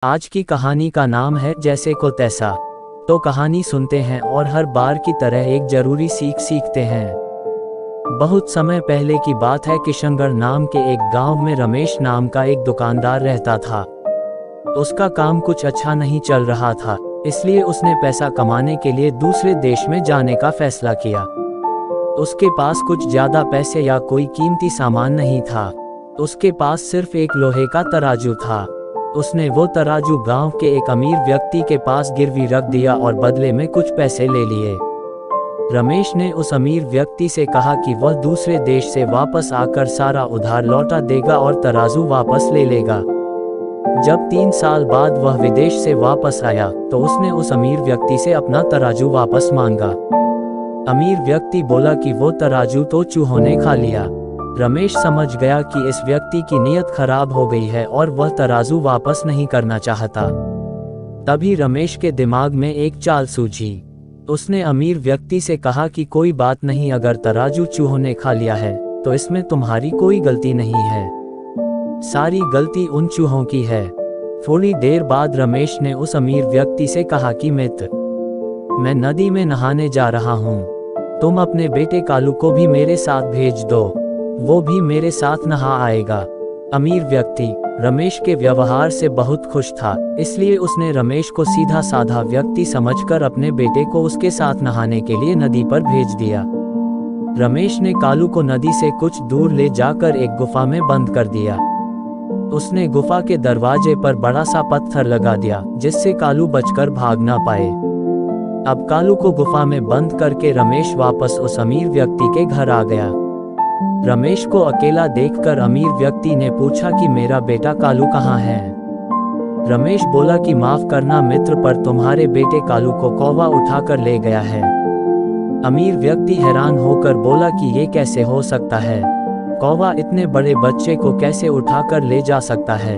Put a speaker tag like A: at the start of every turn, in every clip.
A: आज की कहानी का नाम है जैसे को तैसा। तो कहानी सुनते हैं और हर बार की तरह एक जरूरी सीख सीखते हैं। बहुत समय पहले की बात है। किशनगढ़ नाम के एक गांव में रमेश नाम का एक दुकानदार रहता था। उसका काम कुछ अच्छा नहीं चल रहा था, इसलिए उसने पैसा कमाने के लिए दूसरे देश में जाने का फैसला किया। उसके पास कुछ ज्यादा पैसे या कोई कीमती सामान नहीं था। उसके पास सिर्फ एक लोहे का तराजू था। उसने वो तराजू गांव के एक अमीर व्यक्ति के पास गिरवी रख दिया और बदले में कुछ पैसे ले लिए। रमेश ने उस अमीर व्यक्ति से कहा कि वह दूसरे देश से वापस आकर सारा उधार लौटा देगा और तराजू वापस ले लेगा। जब 3 साल बाद वह विदेश से वापस आया तो उसने उस अमीर व्यक्ति से अपना तराजू वापस मांगा। अमीर व्यक्ति बोला कि वो तराजू तो चूहों ने खा लिया। रमेश समझ गया कि इस व्यक्ति की नीयत खराब हो गई है और वह तराजू वापस नहीं करना चाहता। तभी रमेश के दिमाग में एक चाल सूझी। उसने अमीर व्यक्ति से कहा कि कोई बात नहीं, अगर तराजू चूहों ने खा लिया है तो इसमें तुम्हारी कोई गलती नहीं है, सारी गलती उन चूहों की है। थोड़ी देर बाद रमेश ने उस अमीर व्यक्ति से कहा कि मित्र, मैं नदी में नहाने जा रहा हूँ, तुम अपने बेटे कालू को भी मेरे साथ भेज दो, वो भी मेरे साथ नहा आएगा। अमीर व्यक्ति रमेश के व्यवहार से बहुत खुश था, इसलिए उसने रमेश को सीधा साधा व्यक्ति समझकर अपने बेटे को उसके साथ नहाने के लिए नदी पर भेज दिया। रमेश ने कालू को नदी से कुछ दूर ले जाकर एक गुफा में बंद कर दिया। उसने गुफा के दरवाजे पर बड़ा सा पत्थर लगा दिया जिससे कालू बचकर भाग ना पाए। अब कालू को गुफा में बंद करके रमेश वापस उस अमीर व्यक्ति के घर आ गया। रमेश को अकेला देखकर अमीर व्यक्ति ने पूछा कि मेरा बेटा कालू कहाँ है। रमेश बोला कि माफ करना मित्र, पर तुम्हारे बेटे कालू को कौवा उठाकर ले गया है। अमीर व्यक्ति हैरान होकर बोला कि ये कैसे हो सकता है, कौवा इतने बड़े बच्चे को कैसे उठाकर ले जा सकता है।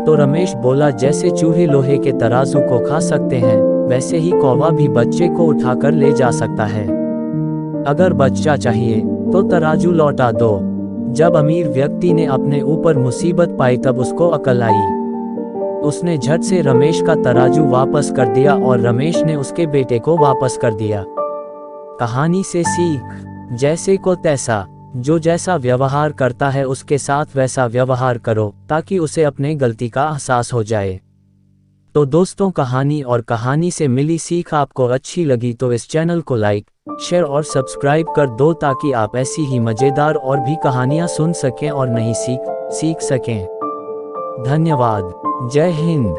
A: तो रमेश बोला, जैसे चूहे लोहे के तराजू को खा सकते हैं वैसे ही कौवा भी बच्चे को उठाकर ले जा सकता है। अगर बच्चा चाहिए तो तराजू लौटा दो। जब अमीर व्यक्ति ने अपने ऊपर मुसीबत पाई तब उसको अकल आई। उसने झट से रमेश का तराजू वापस कर दिया और रमेश ने उसके बेटे को वापस कर दिया। कहानी से सीख, जैसे को तैसा। जो जैसा व्यवहार करता है उसके साथ वैसा व्यवहार करो ताकि उसे अपने गलती का एहसास हो जाए। तो दोस्तों, कहानी और कहानी से मिली सीख आपको अच्छी लगी तो इस चैनल को लाइक, शेयर और सब्सक्राइब कर दो ताकि आप ऐसी ही मजेदार और भी कहानियां सुन सकें और नई सीख सकें। धन्यवाद। जय हिंद।